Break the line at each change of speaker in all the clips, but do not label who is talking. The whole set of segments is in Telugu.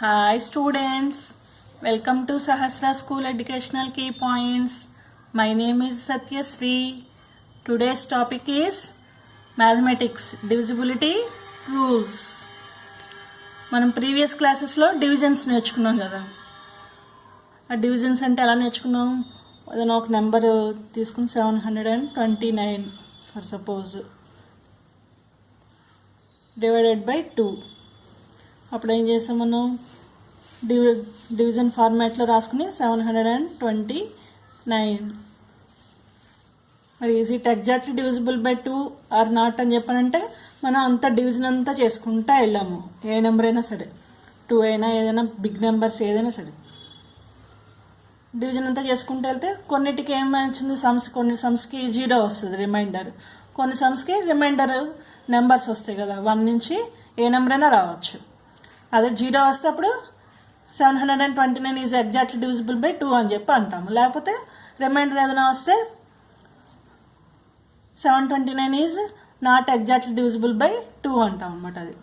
Hi students, welcome to Sahasra School Educational Key Points. My name is Satyasree. Today's topic is Mathematics Divisibility Rules. మనం ప్రీవియస్ క్లాసెస్లో డివిజన్స్ నేర్చుకున్నాం కదా. ఆ డివిజన్స్ అంటే ఎలా నేర్చుకున్నాం? ఏదైనా ఒక నెంబర్ తీసుకుని 729 ఫర్ సపోజ్ డివైడెడ్ బై 2. అప్పుడు ఏం చేసాం మనం? డివిజన్ ఫార్మాట్లో రాసుకుని 729. మరి is it exactly divisible by 2 or not అని చెప్పానంటే మనం అంతా డివిజన్ అంతా చేసుకుంటా వెళ్ళాము. ఏ నెంబర్ అయినా సరే, 2 అయినా ఏదైనా బిగ్ నెంబర్స్ ఏదైనా సరే డివిజన్ అంతా చేసుకుంటూ వెళ్తే కొన్నిటికి ఏమొచ్చింది? కొన్ని సమ్స్కి 0 వస్తుంది రిమైండర్, కొన్ని సమ్స్కి రిమైండర్ నెంబర్స్ వస్తాయి కదా, 1 నుంచి ఏ నెంబర్ అయినా రావచ్చు. అదే 0 వస్తే అప్పుడు 729 ఈజ్ ఎగ్జాక్ట్లీ డివిజిబుల్ బై 2 అని చెప్పి అంటాము. లేకపోతే రిమైండర్ ఏదైనా వస్తే 729 is not exactly divisible by 2 అంటాం అనమాట. అది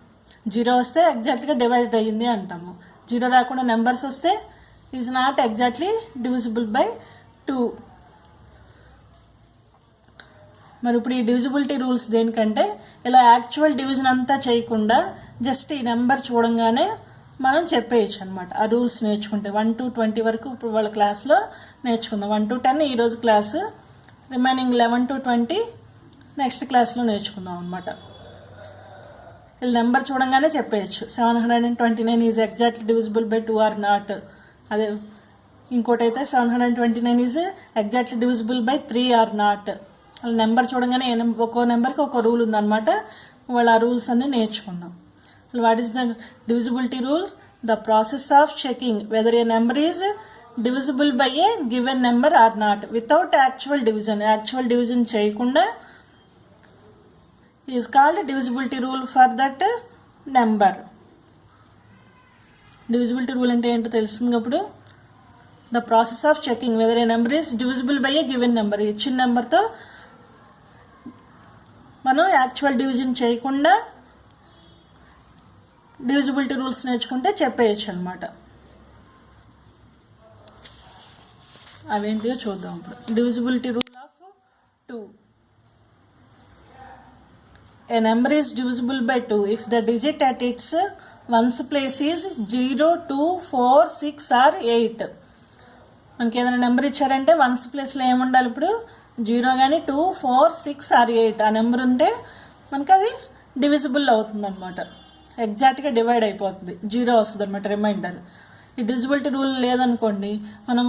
0 వస్తే ఎగ్జాక్ట్గా డివైడ్ అయ్యింది అంటాము. 0 రాకుండా నెంబర్స్ వస్తే is not exactly divisible by 2. మరి ఇప్పుడు ఈ డివిజిబిలిటీ రూల్స్ దేనికంటే ఇలా యాక్చువల్ డివిజన్ అంతా చేయకుండా జస్ట్ ఈ నెంబర్ చూడంగానే మనం చెప్పేయచ్చు అనమాట. ఆ రూల్స్ నేర్చుకుంటే 1 to 20 వరకు ఇప్పుడు వాళ్ళ క్లాస్లో నేర్చుకుందాం. 1 to 10 ఈరోజు క్లాసు, రిమైనింగ్ 11 to 20 నెక్స్ట్ క్లాస్లో నేర్చుకుందాం అనమాట. ఇలా నెంబర్ చూడంగానే చెప్పేయచ్చు 729 is exactly divisible by 2 or not. అదే ఇంకోటి అయితే 729 is exactly divisible by 3 or not. వాళ్ళ నెంబర్ చూడంగానే ఒక్కో నెంబర్కి ఒక రూల్ ఉందన్నమాట. వాళ్ళు ఆ రూల్స్ అన్నీ నేర్చుకుందాం. What is the divisibility rule? The process of checking whether a number is divisible by a given number or not without actual division. Actual division చేయకుండా is called divisibility rule for that number. Divisibility rule అంటే ఏంటో తెలుస్తుంది అప్పుడు. The process of checking whether a number is divisible by a given number. ఇచ్చిన నెంబర్తో మనం యాక్చువల్ డివిజన్ చేయకుండా డివిజిబిలిటీ రూల్స్ నేర్చుకుంటే చెప్పేయచ్చు అనమాట. అవేంటిదో చూద్దాం ఇప్పుడు. Divisibility rule of 2. A number is divisible by 2 if the digit at its ones place is 0, 2, 4, 6 or 8. మనకి ఏదైనా నెంబర్ ఇచ్చారంటే వన్స్ ప్లేస్లో ఏముండాలి? ఇప్పుడు 0 కానీ 2, 4, 6 ఆర్ 8 ఆ నెంబర్ ఉంటే మనకి అది డివిజిబుల్ అవుతుంది అనమాట. ఎగ్జాక్ట్గా డివైడ్ అయిపోతుంది, 0 వస్తుంది అనమాట రిమైండర్. ఈ డివిజిబిలిటీ రూల్ లేదనుకోండి మనం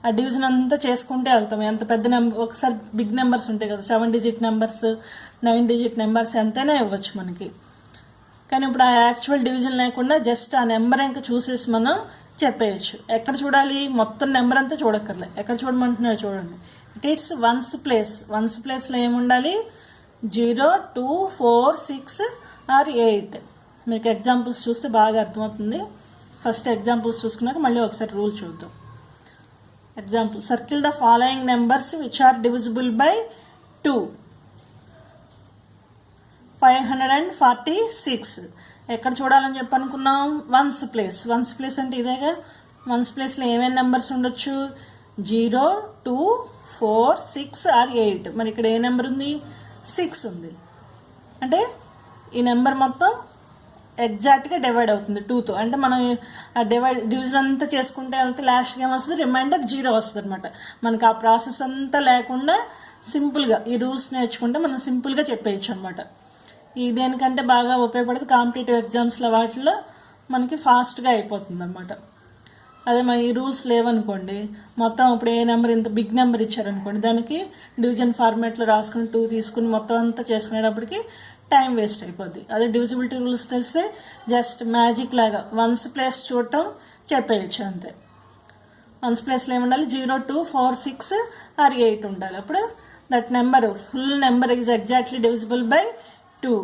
ఆ డివిజన్ అంతా చేసుకుంటే వెళ్తాం. ఎంత పెద్ద నెంబర్, ఒకసారి బిగ్ నెంబర్స్ ఉంటాయి కదా, 7 digit నెంబర్స్, 9 digit నెంబర్స్ ఎంతైనా ఇవ్వచ్చు మనకి. కానీ ఇప్పుడు ఆ యాక్చువల్ డివిజన్ లేకుండా జస్ట్ ఆ నెంబర్ ఇంకా చూసేసి మనం చెప్పేయచ్చు. ఎక్కడ చూడాలి? మొత్తం నెంబర్ అంతా చూడక్కర్లే. ఎక్కడ చూడమంటున్నారో చూడండి. It's ones place. వన్స్ ప్లేస్లో ఏముండాలి? 0, 2, 4, 6 ఆర్ 8. మీకు ఎగ్జాంపుల్స్ చూస్తే బాగా అర్థమవుతుంది. ఫస్ట్ ఎగ్జాంపుల్స్ చూసుకున్నాక మళ్ళీ ఒకసారి రూల్ చూద్దాం. Example: circle the following numbers which are divisible by 2. 546. ఎక్కడ చూడాలని చెప్పి అనుకున్నాం? Ones place. వన్స్ ప్లేస్ అంటే ఇదేగా. వన్స్ ప్లేస్లో ఏమేమి నెంబర్స్ ఉండొచ్చు? 0, 2, 4, 6 ఆర్ 8. మరి ఇక్కడ ఏ నెంబర్ ఉంది? 6 ఉంది. అంటే ఈ నెంబర్ మొత్తం ఎగ్జాక్ట్గా డివైడ్ అవుతుంది 2తో. అంటే మనం ఆ డివిజన్ అంతా చేసుకుంటే వెళ్తే లాస్ట్గా ఏమొస్తుంది? రిమైండర్ 0 వస్తుంది అనమాట. మనకి ఆ ప్రాసెస్ అంతా లేకుండా సింపుల్గా ఈ రూల్స్ నేర్చుకుంటే మనం సింపుల్గా చెప్పేయచ్చు అనమాట. ఈ దేనికంటే బాగా ఉపయోగపడుతుంది కాంపిటేటివ్ ఎగ్జామ్స్లో, వాటిల్లో మనకి ఫాస్ట్గా అయిపోతుంది అనమాట. అదే మన ఈ రూల్స్ లేవనుకోండి, మొత్తం ఇప్పుడు ఏ నెంబర్ ఇంత బిగ్ నెంబర్ ఇచ్చారనుకోండి, దానికి డివిజన్ ఫార్మాట్లో రాసుకుని 2 తీసుకుని మొత్తం అంతా చేసుకునేటప్పటికి టైం వేస్ట్ అయిపోద్ది. అదే డివిజిబిలిటీ రూల్స్ తెలిస్తే జస్ట్ మ్యాజిక్ లాగా వన్స్ ప్లేస్ చూడటం చెప్పేయచ్చు అంతే. వన్స్ ప్లేస్లో ఏముండాలి? 0, 2, 4, 6 ఆర్ 8 ఉండాలి. అప్పుడు that number full number is exactly divisible by 2.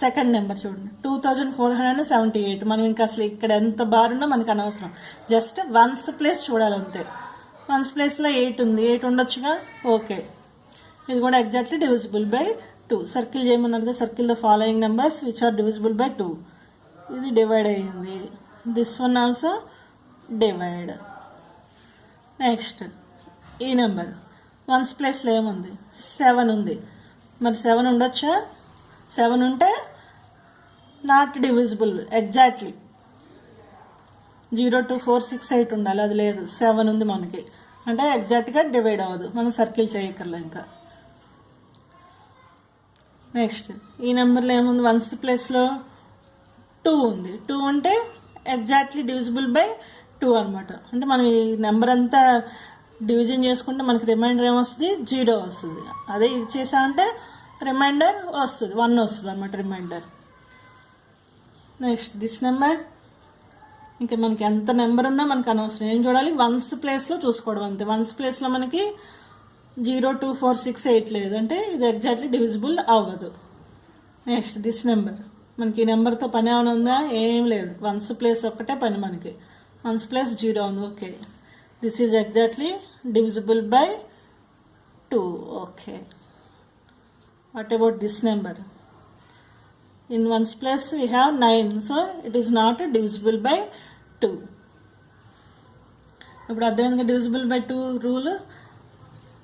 Second number చూడండి, 2478. మనం ఇంకా అసలు ఇక్కడ ఎంత బారున్నా మనకు అనవసరం, జస్ట్ వన్స్ ప్లేస్ చూడాలంతే. వన్స్ ప్లేస్లో 8 ఉంది, 8 ఉండొచ్చుగా, ఓకే. ఇది కూడా ఎగ్జాక్ట్లీ డివిజిబుల్ బై 2. సర్కిల్ చేయమన్నట్టుగా circle the following numbers which are divisible by 2. ఇది డివైడ్ అయ్యింది. This one also divide. Next ఈ నెంబర్ వన్స్ ప్లేస్లో ఏముంది? 7 ఉంది. మరి 7 ఉండొచ్చా? 7 ఉంటే నాట్ డివిజిబుల్ ఎగ్జాక్ట్లీ. 0 2 4 6 8 ఉండాలి, అది లేదు. 7 ఉంది మనకి, అంటే ఎగ్జాక్ట్గా డివైడ్ అవ్వదు, మనం సర్కిల్ చేయక్కర్లే ఇంకా. నెక్స్ట్ ఈ నెంబర్లో ఏముంది? వన్స్ ప్లేస్లో 2 ఉంది. 2 అంటే ఎగ్జాక్ట్లీ డివిజిబుల్ బై 2 అనమాట. అంటే మనం ఈ నెంబర్ అంతా డివిజన్ చేసుకుంటే మనకి రిమైండర్ ఏమొస్తుంది? 0 వస్తుంది. అదే ఇది చేసామంటే రిమైండర్ వస్తుంది, 1 వస్తుంది అనమాట రిమైండర్. నెక్స్ట్ దిస్ నెంబర్, ఇంకా మనకి ఎంత నెంబర్ ఉన్నా మనకు అనవసరం. ఏం చూడాలి? వన్స్ ప్లేస్లో చూసుకోవడం అంతే. వన్స్ ప్లేస్లో మనకి 0 2 4 6 8 లేదు, అంటే ఇది ఎగ్జాక్ట్లీ డివిజిబుల్ అవ్వదు. నెక్స్ట్ దిస్ నెంబర్, మనకి ఈ నెంబర్తో పని ఏమైనా ఉందా? ఏం లేదు. వన్స్ ప్లేస్ ఒక్కటే పని మనకి. వన్స్ ప్లేస్ 0 ఉంది, okay. This is exactly divisible by 2, okay. What about this number? In ones place we have 9, so it is not divisible by 2. ఇప్పుడు అర్థమైందిగా డివిజిబుల్ బై 2 రూల్.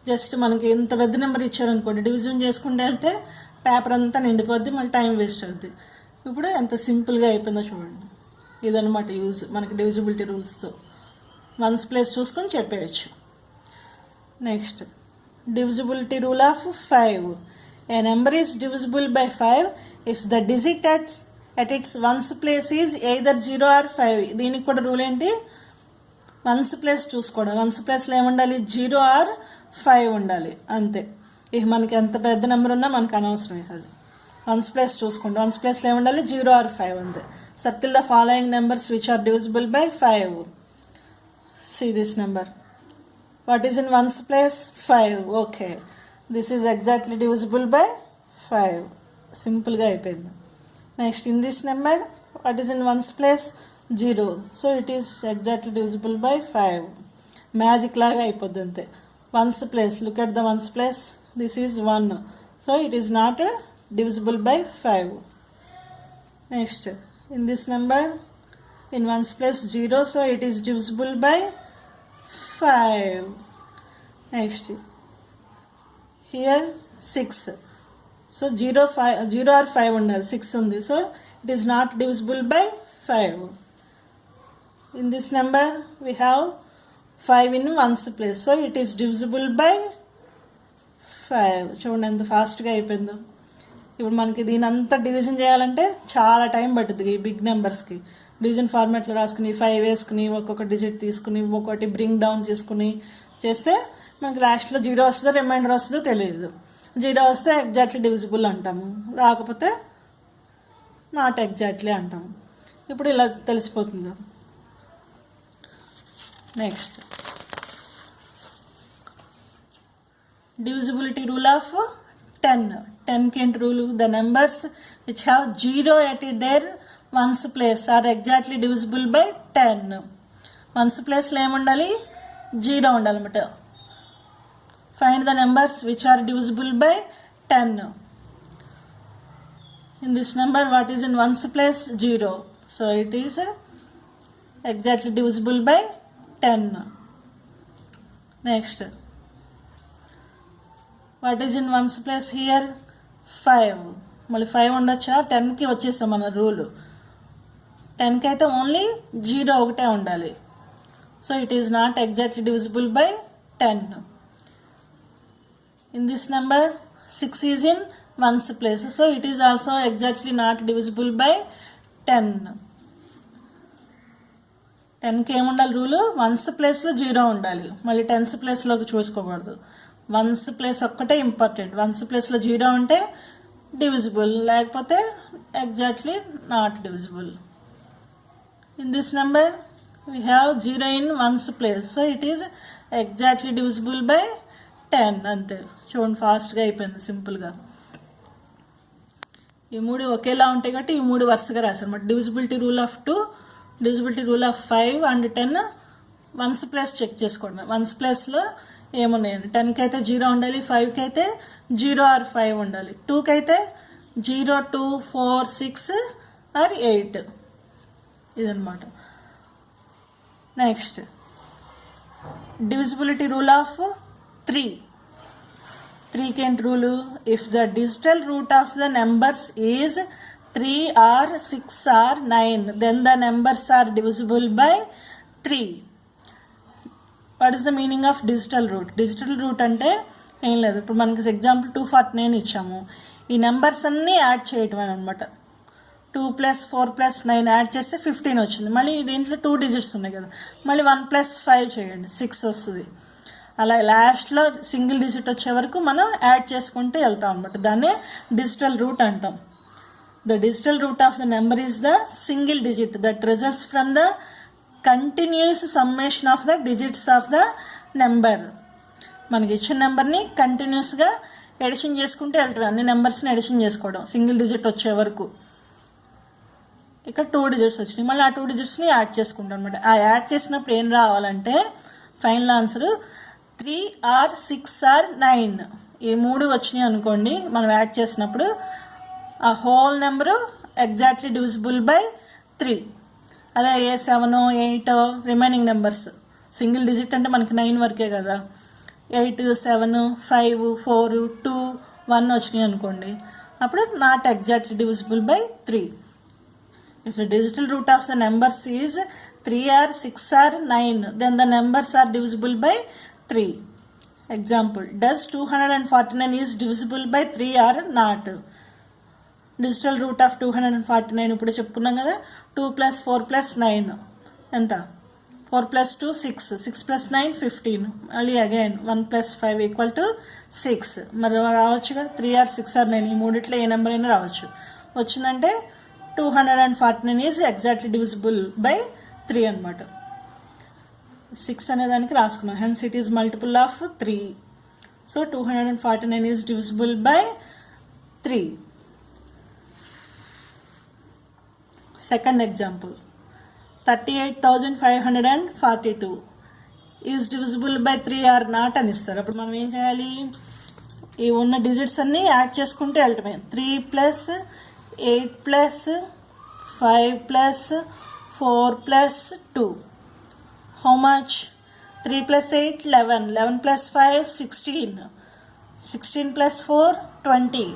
జస్ట్ మనకి ఇంత పెద్ద నెంబర్ ఇచ్చారనుకోండి, డివిజన్ చేసుకుంటే వెళ్తే పేపర్ అంతా నిండిపోద్ది, మళ్ళీ టైం వేస్ట్ అవుద్ది. ఇప్పుడు ఎంత సింపుల్గా అయిపోయిందో చూడండి. ఇదనమాట యూజ్ మనకి డివిజిబిలిటీ రూల్స్తో. వన్స్ ప్లేస్ చూసుకొని చెప్పేయచ్చు. Next divisibility rule of 5. A number is divisible by 5 if the digit at its ones place is either 0 or 5. దీనికి కూడా రూల్ ఏంటి? వన్స్ ప్లేస్ చూసుకోవడం. వన్స్ ప్లేస్లో ఏముండాలి? 0 or 5 ఉండాలి, అంతే. ఇక మనకి ఎంత పెద్ద నెంబర్ ఉన్నా మనకు అనవసరం అది. వన్స్ ప్లేస్ చూసుకోండి. వన్స్ ప్లేస్లో ఏముండాలి? 0 or 5 అంతే. Circle the following numbers which are divisible by 5. See this number. What is in ones place? 5. Okay. This is exactly divisible by 5. Simple ga అయిపోయింది. Next in this number, what is in ones place? 0. So it is exactly divisible by 5. Magic laga అయిపోద్ది అంతే. Ones place, look at the ones place. This is 1. So it is not divisible by 5. Next in this number, in ones place 0, so it is divisible by 5. Next here 6, so 0 or 5 ఉండాలి, 6 ఉంది, so it is not divisible by 5. In this number we have 5 in ones place, so it is divisible by 5. చూడండి ఎంత ఫాస్ట్గా అయిపోయిందో. ఇప్పుడు మనకి దీని అంతా డివిజన్ చేయాలంటే చాలా టైం పడుతుంది. ఈ బిగ్ నెంబర్స్కి డివిజన్ ఫార్మాట్లో రాసుకుని 5 వేసుకుని ఒక్కొక్క డిజిట్ తీసుకుని ఒక్కొక్కటి బ్రింగ్ డౌన్ చేసుకుని చేస్తే మనకి లాస్ట్లో 0 వస్తుందో రిమైండర్ వస్తుందో తెలియదు. 0 వస్తే ఎగ్జాక్ట్లీ డివిజిబుల్ అంటాము, రాకపోతే నాట్ ఎగ్జాక్ట్లీ అంటాము. ఇప్పుడు ఇలా తెలిసిపోతుంది కదా. Next divisibility rule of 10. 10కి ఏంటి rule? The numbers which have 0 at their ones place are exactly divisible by 10. Ones ప్లేస్లో ఏముండాలి? 0 ఉండాలన్నమాట. Find the numbers which are divisible by 10. In this number, what is in ones place? 0. So it is exactly divisible by 10. Next, what is in ones place here? 5. మళ్ళీ 5 ఉండొచ్చా? 10కి వచ్చేస్తాం మన రూలు. 10కి అయితే ఓన్లీ 0 ఒకటే ఉండాలి. So it is not exactly divisible by 10. In this number 6 is in ones place, so it is also exactly not divisible by 10. 10కి ఏముండాలి రూలు? వన్స్ ప్లేస్లో 0 ఉండాలి, మళ్ళీ టెన్స్ ప్లేస్లోకి చూసుకోకూడదు. వన్స్ ప్లేస్ ఒక్కటే ఇంపార్టెంట్. వన్స్ ప్లేస్లో 0 ఉంటే డివిజిబుల్, లేకపోతే exactly not divisible. In this number we have 0 in ones place, so it is exactly divisible by 10 అంతే. చూడండి ఫాస్ట్గా అయిపోయింది, సింపుల్గా. ఈ 3 ఒకేలా ఉంటాయి కాబట్టి ఈ 3 వరుసగా రాశారు అన్నమాట. Divisibility rule of 2, divisibility rule of 5 and 10 ones place check చేసుకోవడమే. వన్స్ ప్లేస్లో ఏమున్నాయండి? 10కి అయితే 0 ఉండాలి, 5కి అయితే 0 or 5 ఉండాలి, 2కి అయితే 0 2 4 6 or 8. ఇదన్నమాట. Next divisibility rule of 3. 3 ఏంటి rule? If the digital root of the numbers is 3 or 6 or 9 then the numbers are divisible by 3. What is the meaning of digital root? Digital root అంటే ఏం లేదు, ఇప్పుడు మనకి ఎగ్జాంపుల్ 249 ఇచ్చాము, ఈ నెంబర్స్ అన్నీ యాడ్ చేయటం అనమాట. 2 + 4 + 9 యాడ్ చేస్తే 15 వచ్చింది. మళ్ళీ దీంట్లో 2 డిజిట్స్ ఉన్నాయి కదా, మళ్ళీ 1 + 5 చేయండి, 6 వస్తుంది. అలా లాస్ట్లో సింగిల్ డిజిట్ వచ్చే వరకు మనం యాడ్ చేసుకుంటూ వెళ్తాం అనమాట. దాన్నే డిజిటల్ రూట్ అంటాం. The digital root of the number is the single digit that results from the continuous summation of the digits of the number. మనకి ఇచ్చిన నెంబర్ని కంటిన్యూస్గా ఎడిషన్ చేసుకుంటూ వెళ్తాం, అన్ని నెంబర్స్ని ఎడిషన్ చేసుకోవడం సింగిల్ డిజిట్ వచ్చే వరకు. ఇక్కడ 2 డిజిట్స్ వచ్చినాయి, మళ్ళీ ఆ 2 డిజిట్స్ని యాడ్ చేసుకుంటాం అనమాట. ఆ యాడ్ చేసినప్పుడు ఏం రావాలంటే ఫైనల్ ఆన్సర్ 3 or 6 or 9 ఈ 3 వచ్చినాయి అనుకోండి. మనం యాడ్ చేసినప్పుడు ఆ whole number exactly divisible by 3. అదే ఏ 7, 8 రిమైనింగ్ నెంబర్స్, సింగిల్ డిజిట్ అంటే మనకి 9 వరకే కదా, 8, 7, 5, 4, 2, 1 వచ్చినాయి అనుకోండి, అప్పుడు not exactly divisible by 3. If the digital root of the numbers is 3 or 6 or 9 then the numbers are divisible by 3. Example, does 249 is divisible by 3 or not? Digital root of 249 ఇప్పుడు చెప్పుకున్నాం కదా, 2 + 4 + 9 ఎంత? 4 + 2 6, 6 + 9 15, మళ్ళీ అగైన్ 1 + 5 = 6. మరి రావచ్చుగా 3 or 6 or 9 ఈ మూడిట్లో ఏ నెంబర్ అయినా రావచ్చు. వచ్చిందంటే 249 ఈజ్ ఎగ్జాక్ట్లీ డివిజిబుల్ బై 3 అనమాట. 6 అనే దానికి రాసుకున్నాం, hence it is multiple of 3. So 249 is divisible by 3. Second example, 38,542 is divisible by 3 or not అని ఇస్తారు. అప్పుడు మనం ఏం చేయాలి? ఈ ఉన్న డిజిట్స్ అన్నీ యాడ్ చేసుకుంటూ వెళ్ళటమే. 3 + 8 + 5 + 4 + 2. How much? 3 + 8 11, 11 + 5 16, 16 + 4 20,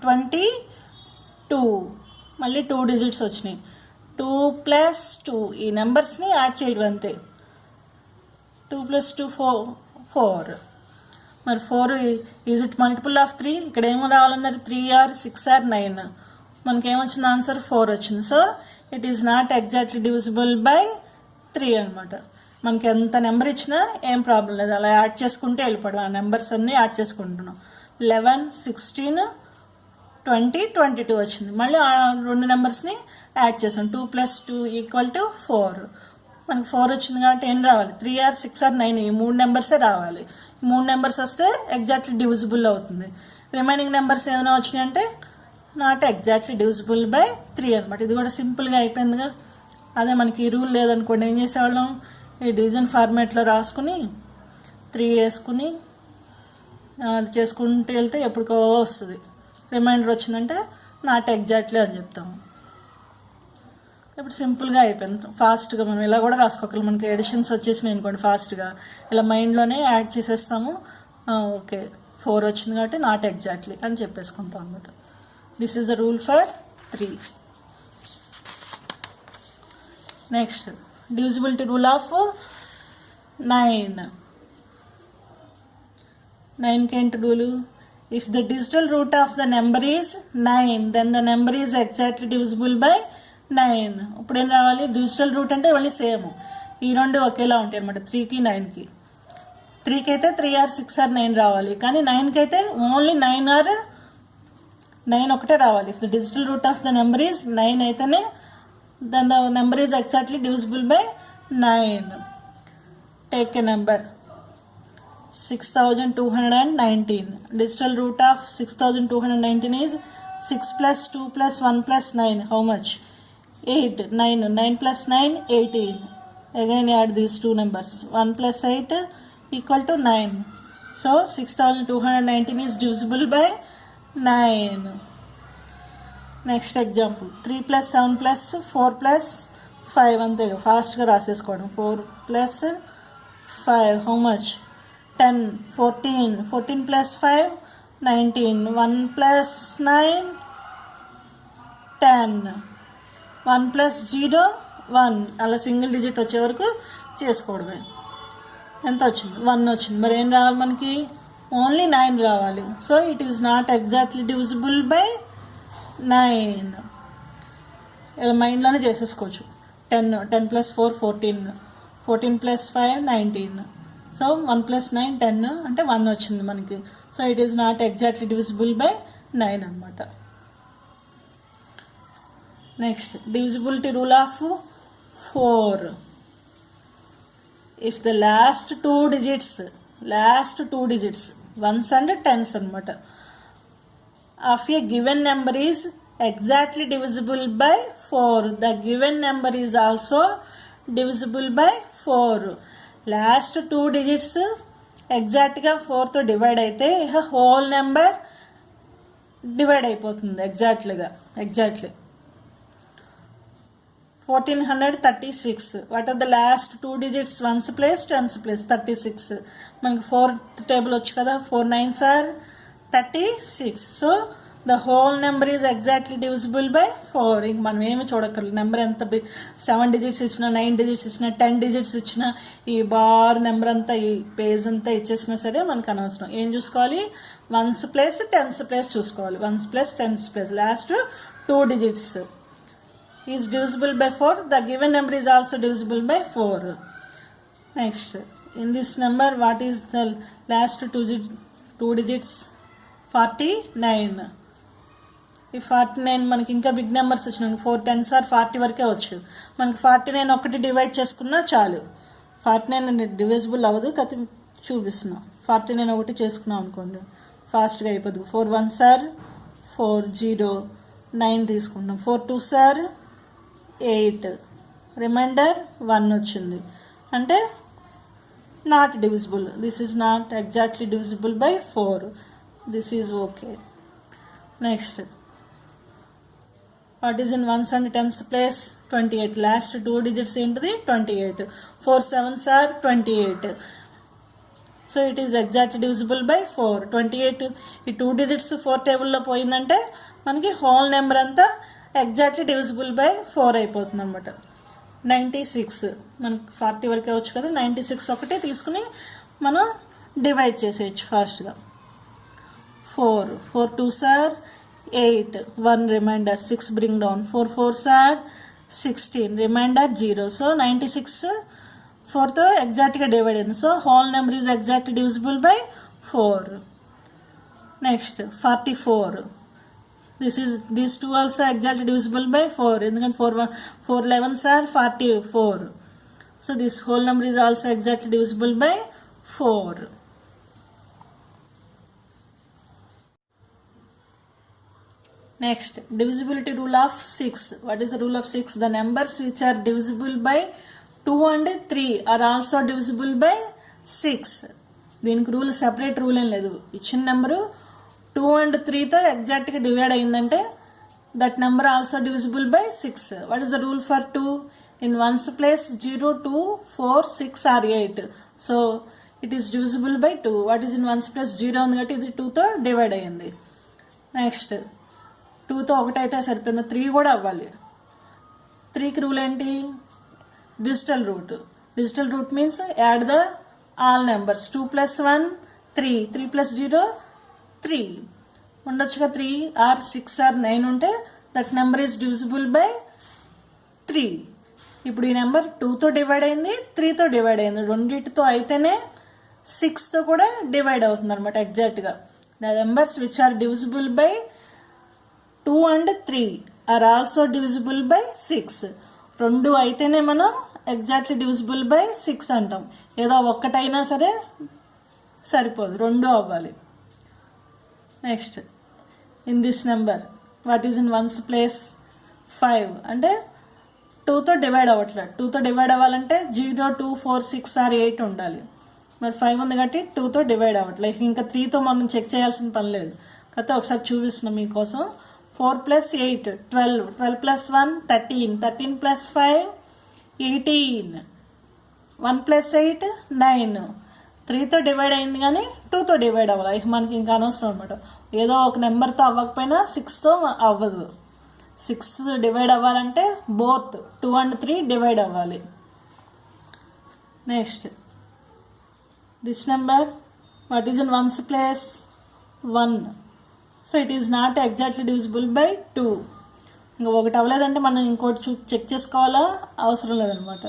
22. మళ్ళీ 2 డిజిట్స్ వచ్చినాయి. 2 + 2 ఈ నెంబర్స్ని యాడ్ చేయడం అంతే. 2 + 2 4. మరి 4 ఈజ్ ఇట్ మల్టిపుల్ ఆఫ్ 3? ఇక్కడ ఏమో రావాలన్నారు, 3 or 6 or 9. మనకేమొచ్చింది? ఆన్సర్ 4 వచ్చింది. So it is not exactly divisible by 3 అనమాట. మనకి ఎంత నెంబర్ ఇచ్చినా ఏం ప్రాబ్లం లేదు, అలా యాడ్ చేసుకుంటే వెళ్ళిపోవడం. ఆ నెంబర్స్ అన్నీ యాడ్ చేసుకుంటున్నాం. 11, 16, 20, 22 వచ్చింది. మళ్ళీ ఆ 2 నెంబర్స్ని యాడ్ చేసాం. 2 + 2 = 4. మనకి 4 వచ్చింది కాబట్టి ఏం రావాలి? 3 or 6 or 9 ఈ 3 నెంబర్సే రావాలి. 3 నెంబర్స్ వస్తే ఎగ్జాక్ట్లీ డివిజిబుల్ అవుతుంది. రిమైనింగ్ నెంబర్స్ ఏదైనా వచ్చినాయి అంటే నాట్ ఎగ్జాక్ట్లీ డివిజిబుల్ బై 3 అనమాట. ఇది కూడా సింపుల్గా అయిపోయిందిగా. అదే మనకి ఈ రూల్ లేదనుకోండి, ఏం చేసేవాళ్ళం? ఈ డివిజన్ ఫార్మేట్లో రాసుకుని 3 వేసుకుని చేసుకుంటూ వెళ్తే ఎప్పటికో వస్తుంది. రిమైండర్ వచ్చిందంటే నాట్ ఎగ్జాక్ట్లీ అని చెప్తాము. ఇప్పుడు సింపుల్గా అయిపోయింది. ఫాస్ట్గా మనం ఇలా కూడా రాసుకోగలం. మనకి ఎడిషన్స్ వచ్చేసినాయి అనుకోండి, ఫాస్ట్గా ఇలా మైండ్లోనే యాడ్ చేసేస్తాము. ఓకే 4 వచ్చింది కాబట్టి నాట్ ఎగ్జాక్ట్లీ అని చెప్పేసుకుంటాం అనమాట. This is the rule for 3. Next divisibility rule of 9. 9 ఏంటి rule? If the digital root of the number is 9 then the number is exactly divisible by 9. ఇప్పుడు ఏం రావాలి? డిజిటల్ రూట్ అంటే మళ్ళీ సేమ్, ఈ 2 ఒకేలా ఉంటాయి అనమాట. 3కి 9కి. 3కి అయితే 3 or 6 or 9 రావాలి, కానీ 9కి అయితే ఓన్లీ 9 or 9 ఒకటే రావాలి. If the digital root of the number is 9 అయితేనే then the number is exactly divisible by 9. Take a number 6219. Digital root of 6219 is 6 + 2 + 1 + 9. How much? 8. 9 + 9 18. Again add these two numbers. 1 + 8 = 9. So 6219 is divisible by 9. Next example, 3 + 7 + 4 + 5 అంతే ఫాస్ట్గా రాసేసుకోవడం. 4 + 5 హౌ మచ్ 10 14 14 + 5 19 1 + 9 10 1 + 0 1 అలా సింగిల్ డిజిట్ వచ్చే వరకు చేసుకోవడమే. ఎంత వచ్చింది? 1 వచ్చింది. మరి ఏం రావాలి మనకి? ఓన్లీ 9 రావాలి. So it is not exactly divisible by 9. ఇలా మైండ్లోనే చేసేసుకోవచ్చు. 10 10 + 4 14 14 + 5 19. సో 1 + 9 10 అంటే 1 వచ్చింది మనకి. So it is not exactly divisible by 9 అనమాట. Next divisibility rule of 4. If the last two digits ones and tens అనమాట of a given number is exactly divisible by 4, the given number is also divisible by 4. Last two digits exact గా 4 తో డివైడ్ అయితే హోల్ నెంబర్ డివైడ్ అయిపోతుంది exactly 1436. What are the last two digits? Ones place tens place 36. మనకి 4th టేబుల్ వచ్చు కదా. 4 9s are 36. So the whole number is exactly divisible by 4. ఇంక మనం ఏమి చూడక్కర్లేదు. నెంబర్ ఎంత 7 డిజిట్స్ ఇచ్చినా 9 డిజిట్స్ ఇచ్చినా 10 డిజిట్స్ ఇచ్చినా ఈ బార్ నెంబర్ అంతా ఈ పేజ్ అంతా ఇచ్చేసినా సరే మనకు అనవసరం. ఏం చూసుకోవాలి? వన్స్ ప్లేస్ టెన్స్ ప్లేస్ చూసుకోవాలి. Ones plus tens place last two digits is divisible by 4. The given number is also divisible by 4. Next, in this number what is the last two digits? 49. ఈ 49 మనకి ఇంకా బిగ్ నెంబర్స్ వచ్చినాయి. 4 10s are 40 వరకే వచ్చు. మనకి 49 ఒకటి డివైడ్ చేసుకున్నా చాలు. 49 డివిజిబుల్ అవ్వదు, కతి చూపిస్తున్నాం. 49 ఒకటి చేసుకున్నాం అనుకోండి ఫాస్ట్గా అయిపోద్ది. 4 1s are 4 0 9 తీసుకుంటాం. 4 2s are 8 రిమైండర్ 1 వచ్చింది. అంటే not divisible. This is not exactly divisible by 4. This is okay. Next, what is in once and tens place? 28. Last two digits ఏంటిది? 28. 4 7s are 28. So it is exactly divisible by 4. 28 ఈ టూ డిజిట్స్ 4 టేబుల్లో పోయిందంటే మనకి హోల్ నెంబర్ అంతా ఎగ్జాక్ట్లీ డివిజిబుల్ బై 4 అయిపోతుంది అనమాట. 96 మనకి 40 వరకే వచ్చు కదా. 96 ఒకటి తీసుకుని మనం డివైడ్ చేసేయచ్చు ఫాస్ట్గా. 4 2s are 8 1 remainder 6 bring down. 4 4s are 16 remainder 0. So 96 4తో ఎగ్జాక్ట్గా డివైడ్ అయింది. So whole number is exactly divisible by 4. Next 44. These two also exactly divisible by 4. ఎందుకంటే 4 11s are 44. So this whole number is also exactly divisible by 4. Next, divisibility rule of 6. What is the rule of 6? The numbers which are divisible by 2 and 3 are also divisible by 6. దీనికి రూల్ సెపరేట్ రూల్ ఏం లేదు. ఇచ్చిన నెంబరు 2 and 3తో ఎగ్జాక్ట్గా డివైడ్ అయిందంటే that number also divisible by 6. What is the rule for 2? In ones place 0 2 4 6 or 8. So it is divisible by 2. What is in ones place 0 ఉంది కాబట్టి ఇది 2తో డివైడ్ అయ్యింది. నెక్స్ట్ 2తో ఒకటి అయితే సరిపోయింది. 3 కూడా అవ్వాలి. 3కి రూల్ ఏంటి? Digital root. Digital root means add the all numbers. 2 + 1 3 3 + 0 3 ఉండొచ్చుగా. 3 or 6 or 9 ఉంటే that number is divisible by 3. ఇప్పుడు ఈ నెంబర్ 2తో డివైడ్ అయింది, 3తో డివైడ్ అయింది. రెండింటితో అయితేనే 6తో కూడా డివైడ్ అవుతుంది అనమాట ఎగ్జాక్ట్గా. The numbers which are divisible by 2 and 3 are also divisible by 6. రెండు అయితేనే మనం ఎగ్జాక్ట్లీ డివిజిబుల్ బై 6 అంటాం. ఏదో ఒక్కటైనా సరే సరిపోదు, రెండు అవ్వాలి. Next, in this number what is in ones place? 5 అంటే 2తో డివైడ్ అవ్వట్లేదు. 2తో డివైడ్ అవ్వాలంటే 0 2 4 6 or 8 ఉండాలి. మరి 5 ఉంది కాబట్టి 2తో డివైడ్ అవ్వట్లేదు. ఇంకా 3తో మనం చెక్ చేయాల్సిన పని లేదు. కాకపోతే ఒకసారి చూపిస్తున్నాం మీకోసం. 4 + 8 12 12 + 1 13 13 + 5 18. 1 + 8 9. 3తో డివైడ్ అయింది కానీ 2తో డివైడ్ అవ్వాలి. మనకి ఇంకా అనవసరం అనమాట. ఏదో ఒక నెంబర్తో అవ్వకపోయినా 6తో అవ్వదు. 6 డివైడ్ అవ్వాలంటే బోత్ 2 and 3 డివైడ్ అవ్వాలి. Next this number what is in 1's place 1. So it is not exactly divisible by 2. ఇంకా ఒకటి అవ్వలేదంటే మనం ఇంకోటి చెక్ చేసుకోవాలా అవసరం లేదనమాట.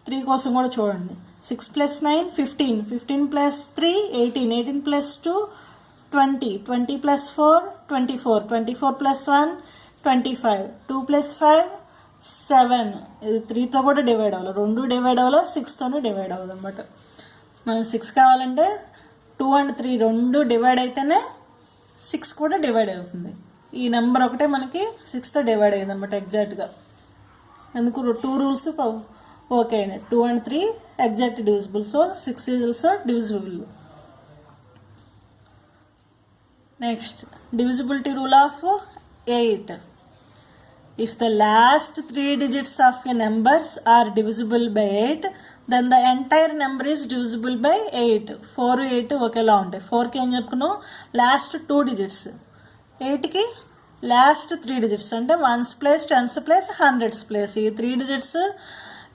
3 కోసం కూడా చూడండి. 6 + 9 15. 15 + 3 18. 18 + 2 20. 20 + 4 24. 24 + 1 25. 2 + 5 7. ఇది 3తో కూడా డివైడ్ అవ్వాలి. 2 డివైడ్ అవ్వాలి, 6తోనే డివైడ్ అవ్వాలి అనమాట. మనం 6 కావాలంటే 2 and 3 2 డివైడ్ అయితేనే 6 కూడా డివైడ్ అవుతుంది. ఈ నెంబర్ ఒకటే మనకి 6తో డివైడ్ అయ్యింది అనమాట ఎగ్జాక్ట్గా. ఎందుకు 2 రూల్స్ ఓకే అయినాయి. 2 and 3 exactly divisible. So 6 is also divisible. Next divisibility rule of 8. If the last 3 digits of a numbers are divisible by 8, then the entire number is divisible by 8. 4 8 ఒకేలా ఉంటాయి. 4కి ఏం చెప్పుకున్నాం, లాస్ట్ 2 digits. 8కి లాస్ట్ 3 digits అంటే 1's place 10's place 100's place. ఈ 3 digits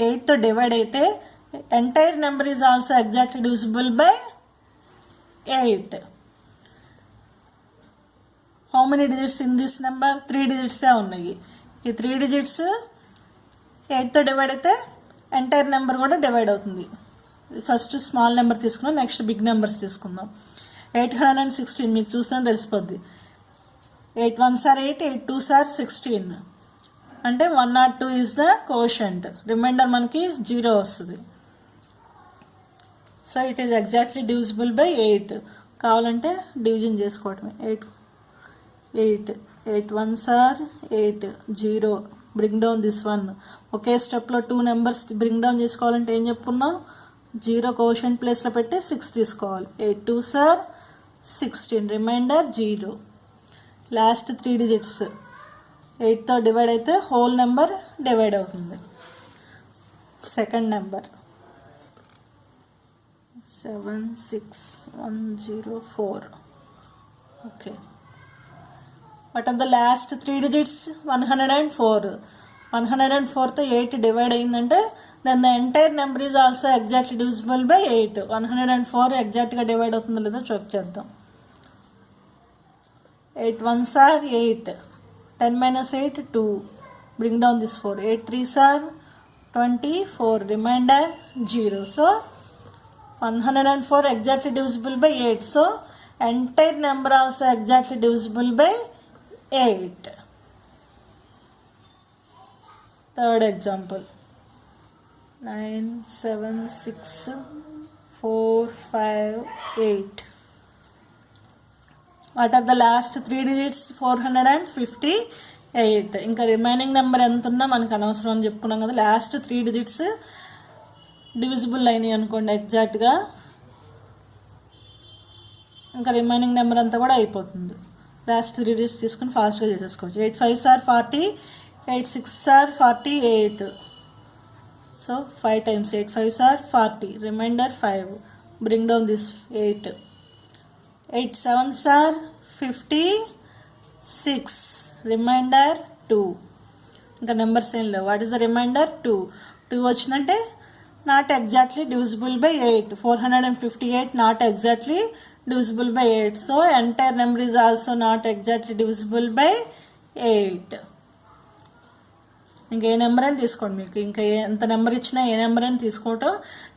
8తో డివైడ్ అయితే entire number is also exactly divisible by 8. How many digits in this number? 3 digitsే ఉన్నాయి. ఈ 3 digits 8తో డివైడ్ అయితే ఎంటైర్ నెంబర్ కూడా డివైడ్ అవుతుంది. ఫస్ట్ స్మాల్ నెంబర్ తీసుకున్నాం, నెక్స్ట్ బిగ్ నెంబర్స్ తీసుకుందాం. 816 మీకు చూస్తే తెలిసిపోద్ది. 8 1s are 8, 8 2s are 16. అంటే 102 ఈజ్ ద కోషంట్. రిమైండర్ మనకి 0 వస్తుంది. So it is exactly divisible by 8. కావాలంటే డివిజన్ చేసుకోవటమే. 8 8 1s are 8 0. Bring down this 1. ఒకే స్టెప్లో 2 నెంబర్స్ బ్రింగ్ డౌన్ చేసుకోవాలంటే ఏం చెప్పుకున్నాం, 0 కోషంట్ ప్లేస్లో పెట్టి 6 తీసుకోవాలి. 8 2s are 16. Remainder 0. Last 3 digits 8తో డివైడ్ అయితే హోల్ నెంబర్ డివైడ్ అవుతుంది. Second number 76104. Okay. What are the last 3 digits? 104. 104తో 8 డివైడ్ అయిందంటే then the entire number is also exactly divisible by 8. 104 ఎగ్జాక్ట్గా డివైడ్ అవుతుందో లేదో చెక్ చేద్దాం. 8 1s are 8. 10 - 8 2. Bring down this 4. 8 3s are 24. Remainder 0. So 104 exactly divisible by 8. So entire number also exactly divisible by 8. Third example. 9 7 6 4 5 8. What are the last 3 digits? 458. ఇంకా రిమైనింగ్ నెంబర్ ఎంత ఉన్నా మనకు అనవసరం అని చెప్పుకున్నాం కదా. లాస్ట్ 3 digits డివిజిబుల్ అయినాయి అనుకోండి ఎగ్జాక్ట్గా, ఇంకా రిమైనింగ్ నెంబర్ అంతా కూడా అయిపోతుంది. లాస్ట్ 3 digits తీసుకుని ఫాస్ట్గా చేసేసుకోవచ్చు. 8 5s are 40. 8 6s are 48. So 5 times 8 5s are 40. Remainder 5. Bring down this 8. 8 7s are 56. Remainder 2. ఇంకా నెంబర్స్ ఏం లేవు. What is the remainder? 2. 2 వచ్చిందంటే not exactly divisible by 8. 458 not exactly divisible by 8. So entire number is also not exactly divisible by 8. ఇంకా ఏ నెంబర్ అని తీసుకోండి. మీకు ఇంకా ఎంత నెంబర్ ఇచ్చినా ఏ నెంబర్ అని తీసుకోవటం.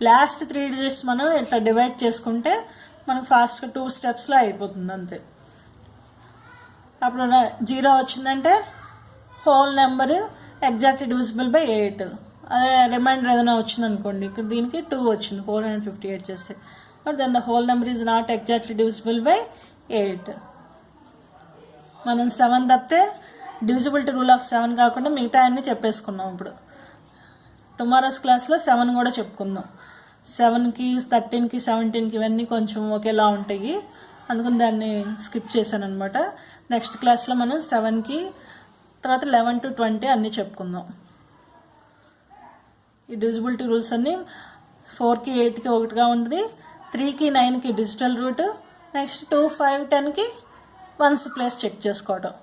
లాస్ట్ 3 digits మనం ఇట్లా డివైడ్ చేసుకుంటే మనకు ఫాస్ట్గా 2 స్టెప్స్లో అయిపోతుంది అంతే. అప్పుడు 0 వచ్చిందంటే whole number exactly divisible by 8. అదే రిమైండర్ ఏదైనా వచ్చింది అనుకోండి, ఇక్కడ దీనికి 2 వచ్చింది 458 చేస్తే, but then the whole number is not exactly divisible by 8. మనం 7 తప్పితే డివిజిబిలిటీ రూల్ ఆఫ్ 7 కాకుండా మిగతా అన్నీ చెప్పేసుకున్నాం. ఇప్పుడు టుమారోస్ క్లాస్లో 7 కూడా చెప్పుకుందాం. 7కి 13కి 17కి ఇవన్నీ కొంచెం ఒకేలా ఉంటాయి, అందుకని దాన్ని స్కిప్ చేశాను అనమాట. నెక్స్ట్ క్లాస్లో మనం 7కి తర్వాత 11 to 20 అన్నీ చెప్పుకుందాం. ఈ డివిజిబిలిటీ రూల్స్ అన్నీ 4కి 8కి ఒకటిగా ఉంది, 3కి 9కి డిజిటల్ రూట్, నెక్స్ట్ 2, 5, 10కి వన్స్ ప్లేస్ చెక్ చేసుకోవడం.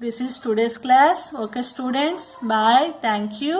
This is today's class. Okay students, bye, thank you.